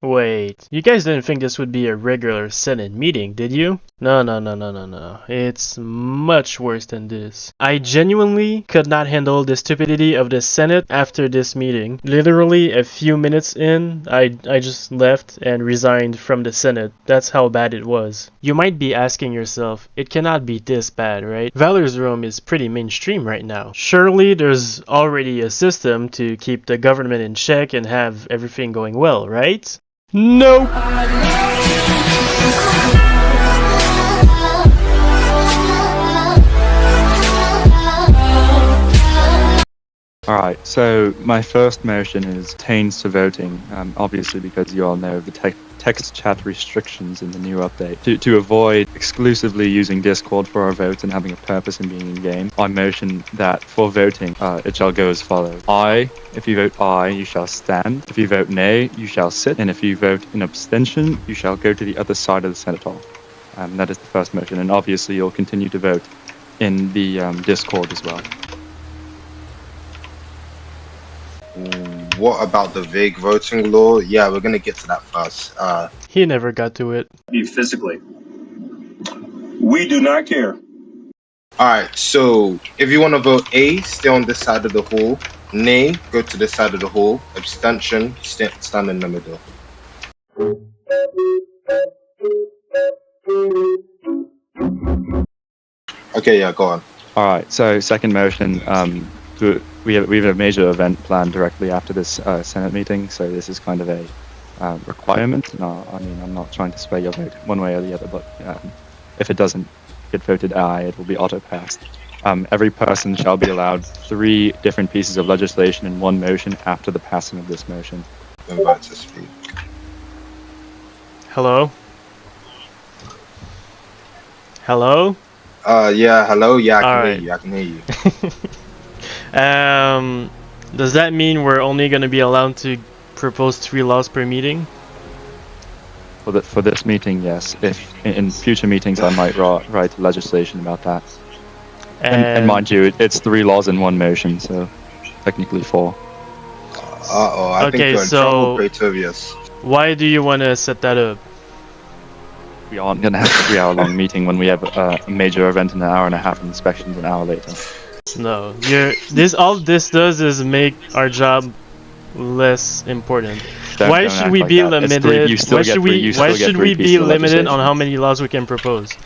Wait, you guys didn't think this would be a regular Senate meeting, did you? No. It's much worse than this. I genuinely could not handle the stupidity of the Senate after this meeting. Literally a few minutes in, I just left and resigned from the Senate. That's how bad it was. You might be asking yourself, it cannot be this bad, right? Valor's Room is pretty mainstream right now. Surely there's already a system to keep the government in check and have everything going well, right? Nope. Alright, so my first motion is pertains to voting, obviously because you all know the text chat restrictions in the new update. To avoid exclusively using Discord for our votes and having a purpose in being in-game, I motion that for voting, it shall go as follows. If you vote aye, you shall stand. If you vote nay, you shall sit. And if you vote in abstention, you shall go to the other side of the Senate hall. That is the first motion, and obviously you'll continue to vote in the Discord as well. What about the vague voting law? Yeah, we're gonna get to that first. He never got to it. Physically. We do not care. Alright, so if you want to vote A, stay on this side of the hall. Nay, go to this side of the hall. Abstention, stand in the middle. Okay, yeah, go on. Alright, so second motion, we have a major event planned directly after this Senate meeting, so this is kind of a requirement. No, I mean, I'm not trying to sway your vote one way or the other, but if it doesn't get voted aye, it will be auto-passed. Every person shall be allowed 3 different pieces of legislation in one motion after the passing of this motion. Invite to speak. Hello? Hello? Yeah, hello? Yeah, I can Alright. hear you, I can hear you. Does that mean we're only going to be allowed to propose 3 laws per meeting? For this meeting, yes. If in future meetings I might write legislation about that. And mind you, it's 3 laws in one motion, so technically 4. Uh-oh, I think you're in trouble, Praetovius. Why do you want to set that up? We aren't going to have a 3-hour-long meeting when we have a major event in an hour and a half and inspections an hour later. No, all this does is make our job less important. Why should we be limited? Why should we be limited on how many laws we can propose?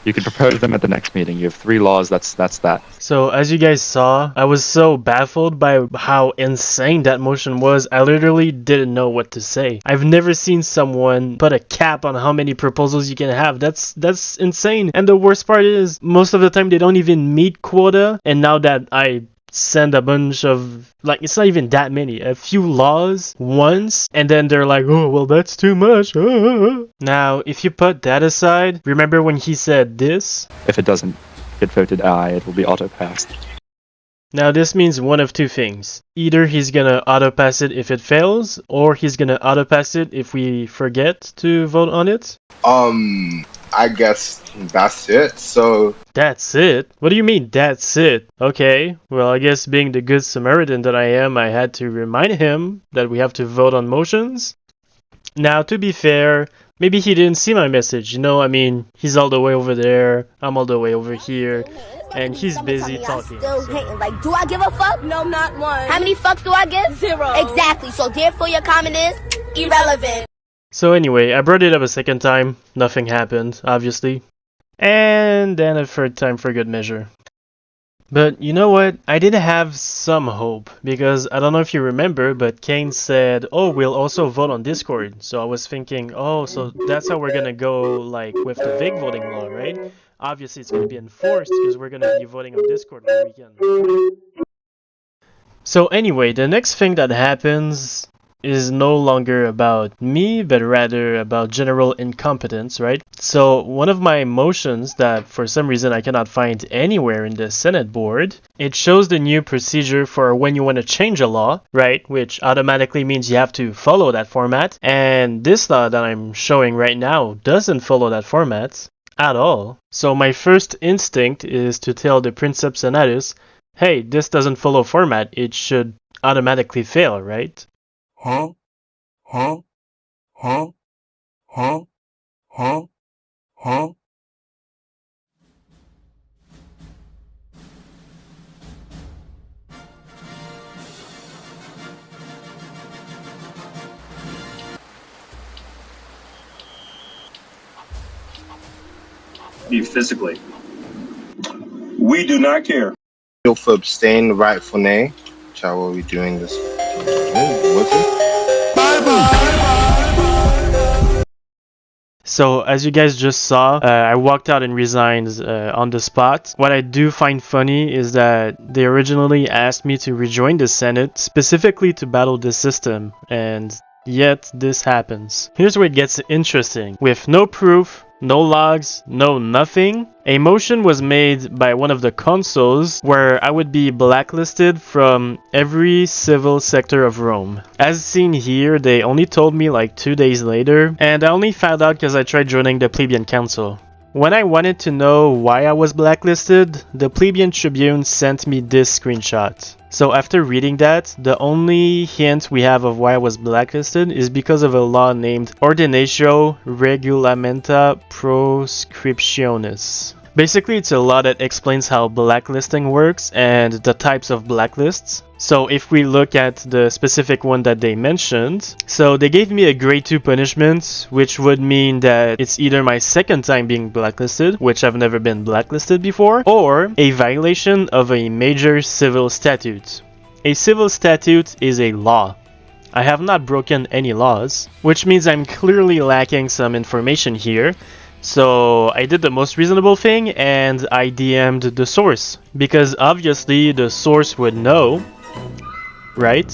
You can propose them at the next meeting. You have 3 laws, that's that. So, as you guys saw, I was so baffled by how insane that motion was, I literally didn't know what to say. I've never seen someone put a cap on how many proposals you can have. That's insane. And the worst part is, most of the time they don't even meet quota, and now that I send a bunch of, like, it's not even that many, a few laws once, and then they're like, oh, well, that's too much. Now, if you put that aside, remember when he said this? If it doesn't get voted aye, it will be auto-passed. Now, this means one of 2 things. Either he's gonna auto-pass it if it fails, or he's gonna auto-pass it if we forget to vote on it. I guess that's it, so... That's it? What do you mean, that's it? Okay, well, I guess being the good Samaritan that I am, I had to remind him that we have to vote on motions. Now, to be fair, maybe he didn't see my message, you know, I mean, he's all the way over there, I'm all the way over here, and he's busy talking. Like, do I give a fuck? No, not one. How many fucks do I give? 0. Exactly, so therefore your comment is irrelevant. So anyway, I brought it up a second time, nothing happened, obviously. And then a 3rd time for good measure. But you know what? I did have some hope, because I don't know if you remember, but Kane said, oh, we'll also vote on Discord. So I was thinking, oh, so that's how we're gonna go, like, with the vague voting law, right? Obviously it's gonna be enforced, because we're gonna be voting on Discord on the weekend. So anyway, the next thing that happens is no longer about me, but rather about general incompetence, right? So one of my motions that for some reason I cannot find anywhere in the Senate board, it shows the new procedure for when you want to change a law, right? Which automatically means you have to follow that format. And this law that I'm showing right now doesn't follow that format at all. So my first instinct is to tell the Princeps Senatus, hey, this doesn't follow format, it should automatically fail, right? Huh? Huh? Huh? Huh? Huh? Huh? Be physically. We do not care. Bill for abstain, right for nay. Child, what are we doing this? What's it? So, as you guys just saw, I walked out and resigned on the spot. What I do find funny is that they originally asked me to rejoin the Senate specifically to battle this system, and yet this happens. Here's where it gets interesting. With no proof, no logs, no nothing, a motion was made by one of the consuls where I would be blacklisted from every civil sector of Rome. As seen here, they only told me like 2 days later, and I only found out because I tried joining the plebeian council. When I wanted to know why I was blacklisted, the plebeian tribune sent me this screenshot. So after reading that, the only hint we have of why I was blacklisted is because of a law named Ordinatio Regulamenta Proscriptionis. Basically, it's a law that explains how blacklisting works and the types of blacklists. So if we look at the specific one that they mentioned, so they gave me a grade 2 punishment, which would mean that it's either my second time being blacklisted, which I've never been blacklisted before, or a violation of a major civil statute. A civil statute is a law. I have not broken any laws, which means I'm clearly lacking some information here. So I did the most reasonable thing and I DM'd the source, because obviously the source would know, right?